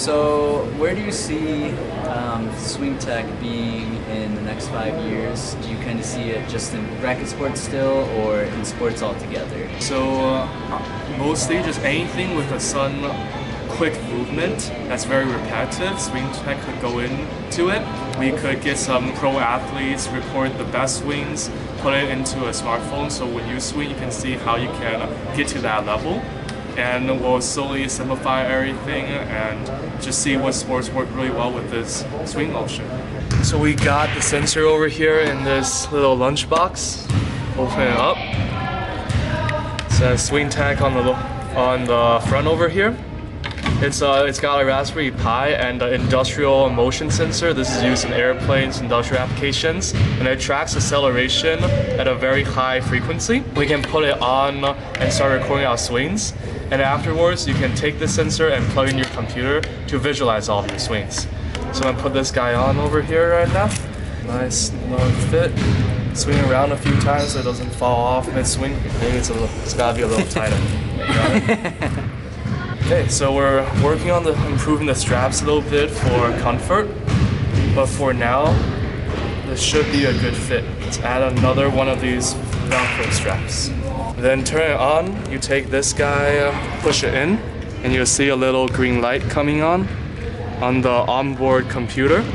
So where do you see swing tech being in the next 5 years? Do you kind of see it just in racket sports still, or in sports altogether? So mostly just anything with a sudden quick movement that's very repetitive. Swing tech could go into it. We could get some pro athletes, record the best swings, put it into a smartphone, so when you swing you can see how you can get to that level. And we'll slowly simplify everything and just see what sports work really well with this swing motion. So we got the sensor over here in this little lunchbox. Open it up. It says swing tech on the front over here. It's got a Raspberry Pi and an industrial motion sensor. This is used in airplanes, industrial applications, and it tracks acceleration at a very high frequency. We can put it on and start recording our swings, and afterwards you can take the sensor and plug in your computer to visualize all of your swings. So I'm gonna put this guy on over here right now. Nice long fit. Swing around a few times so it doesn't fall off mid-swing. Maybe it's gotta be a little tighter. Okay, so we're working on improving the straps a little bit for comfort, but for now, this should be a good fit. Let's add another one of these Velcro straps. Then turn it on, you take this guy, push it in, and you'll see a little green light coming on the onboard computer.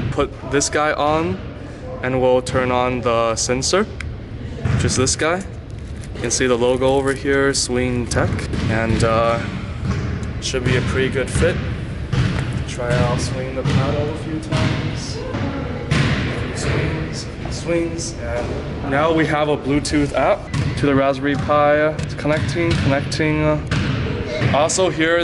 Put this guy on, and we'll turn on the sensor, which is this guy. You can see the logo over here, Swing Tech, and should be a pretty good fit. Try out swinging the paddle a few times. A few swings, and now we have a Bluetooth app to the Raspberry Pi. It's connecting. Also here,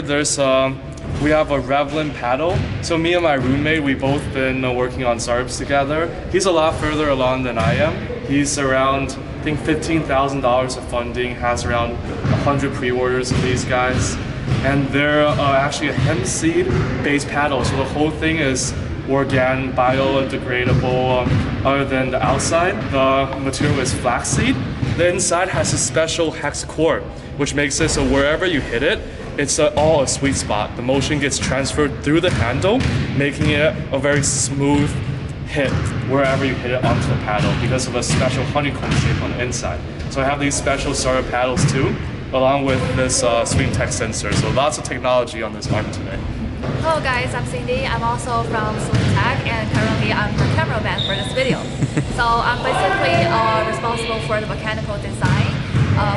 we have a Revlin paddle. So me and my roommate, we both been working on startups together. He's a lot further along than I am. He's around, I think, $15,000 of funding, has around 100 pre-orders of these guys. And they're actually a hemp seed based paddle. So the whole thing is organic, biodegradable. Other than the outside, the material is flaxseed. The inside has a special hex core, which makes it so wherever you hit it, it's all a sweet spot. The motion gets transferred through the handle, making it a very smooth hit wherever you hit it onto the paddle because of a special honeycomb shape on the inside. So I have these special starter paddles too, along with this Swing Tech sensor. So lots of technology on this arm today. Hello guys, I'm Cindy. I'm also from Swing Tech, and currently I'm the cameraman for this video. So I'm basically responsible for the mechanical design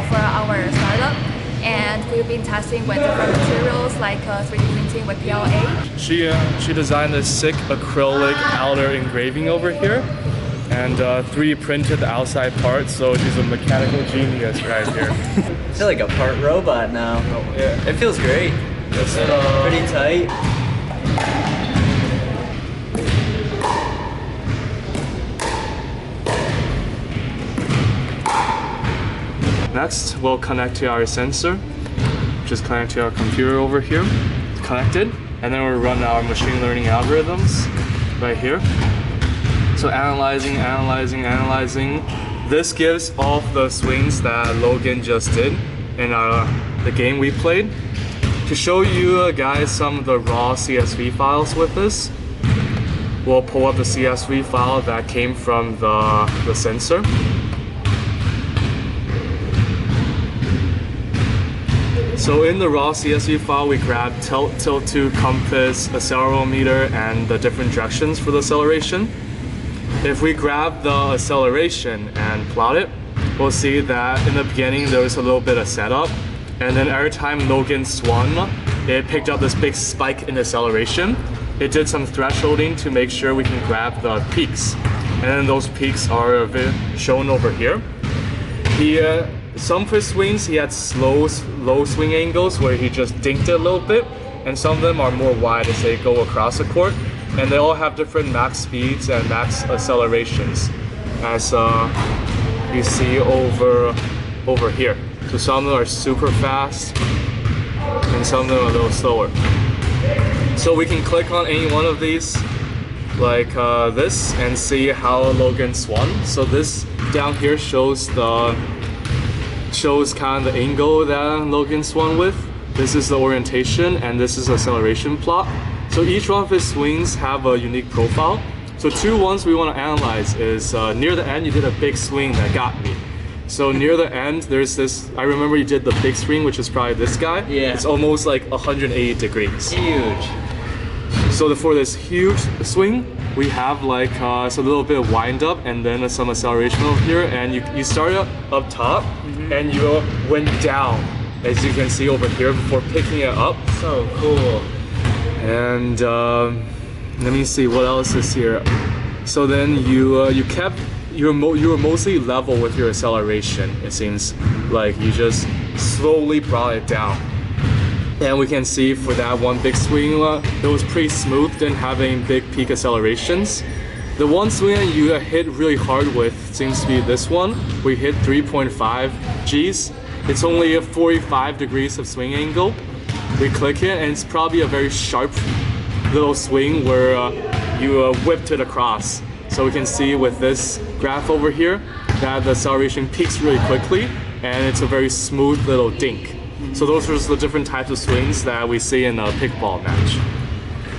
for our startup. And we've been testing with different materials like 3D printing with PLA. She designed this sick acrylic outer engraving over here and 3D printed the outside part, so she's a mechanical genius right here. I feel like a part robot now. Oh, yeah. It feels great. It's pretty tight. Next, we'll connect to our sensor. Just connect to our computer over here. It's connected, and then we'll run our machine learning algorithms right here. So analyzing. This gives all of the swings that Logan just did in the game we played. To show you guys some of the raw CSV files with this, we'll pull up the CSV file that came from the sensor. So in the raw CSV file, we grab tilt to compass, accelerometer, and the different directions for the acceleration. If we grab the acceleration and plot it, we'll see that in the beginning there was a little bit of setup, and then every time Logan swung, it picked up this big spike in acceleration. It did some thresholding to make sure we can grab the peaks, and then those peaks are shown over here. Some of his swings, he had low swing angles where he just dinked it a little bit, and some of them are more wide as they go across the court, and they all have different max speeds and max accelerations, as you see over here. So some of them are super fast, and some of them are a little slower. So we can click on any one of these, like this, and see how Logan swung. So this down here shows kind of the angle that Logan swung with. This is the orientation, and this is acceleration plot. So each one of his swings have a unique profile. So two ones we want to analyze is near the end you did a big swing that got me. So near the end there's this, I remember you did the big swing, which is probably this guy. Yeah. It's almost like 180 degrees. Huge. So for this huge swing, we have like so a little bit of wind up and then some acceleration over here, and you started up top and you went down, as you can see over here, before picking it up. So cool. And let me see what else is here. So then you were mostly level with your acceleration. It seems like you just slowly brought it down. And we can see for that one big swing, it was pretty smooth, didn't have any big peak accelerations. The one swing that you hit really hard with seems to be this one. We hit 3.5 Gs. It's only a 45 degrees of swing angle. We click it and it's probably a very sharp little swing where you whipped it across. So we can see with this graph over here that the acceleration peaks really quickly and it's a very smooth little dink. So those are the different types of swings that we see in a pickleball match.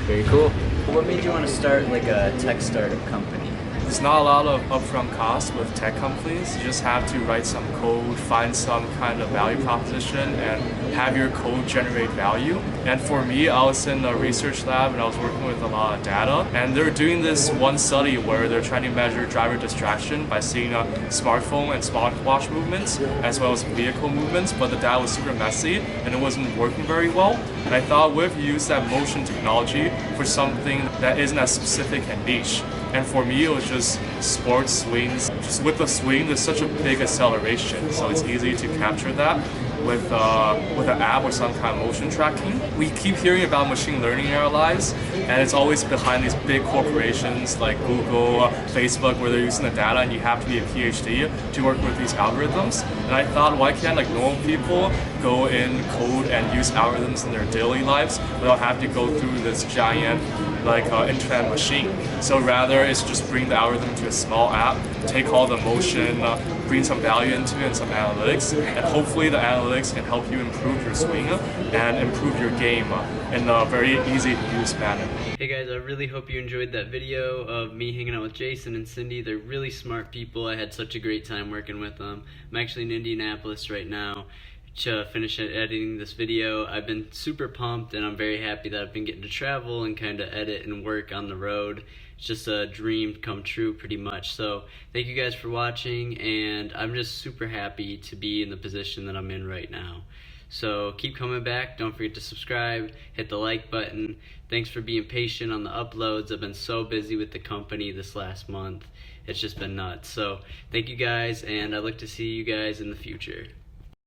Very cool. What made you want to start like a tech startup company? There's not a lot of upfront costs with tech companies. You just have to write some code, find some kind of value proposition, and have your code generate value. And for me, I was in a research lab and I was working with a lot of data. And they're doing this one study where they're trying to measure driver distraction by seeing smartphone and smartwatch movements as well as vehicle movements, but the data was super messy and it wasn't working very well. And I thought, what if you use that motion technology for something that isn't as specific and niche? And for me, it was just sports swings. Just with the swing, there's such a big acceleration, so it's easy to capture that with an app or some kind of motion tracking. We keep hearing about machine learning in our lives, and it's always behind these big corporations like Google, Facebook, where they're using the data, and you have to be a PhD to work with these algorithms. And I thought, why can't like normal people go in code and use algorithms in their daily lives without having to go through this giant internet machine? So rather, it's just bring the algorithm to a small app, take all the motion, bring some value into it and some analytics, and hopefully the analytics can help you improve your swing and improve your game in a very easy to use manner. Hey guys, I really hope you enjoyed that video of me hanging out with Jason and Cindy. They're really smart people. I had such a great time working with them. I'm actually in Indianapolis right now to finish editing this video. I've been super pumped and I'm very happy that I've been getting to travel and kind of edit and work on the road. It's just a dream come true pretty much. So thank you guys for watching, and I'm just super happy to be in the position that I'm in right now. So keep coming back. Don't forget to subscribe, hit the like button. Thanks for being patient on the uploads. I've been so busy with the company this last month. It's just been nuts. So thank you guys, and I look to see you guys in the future.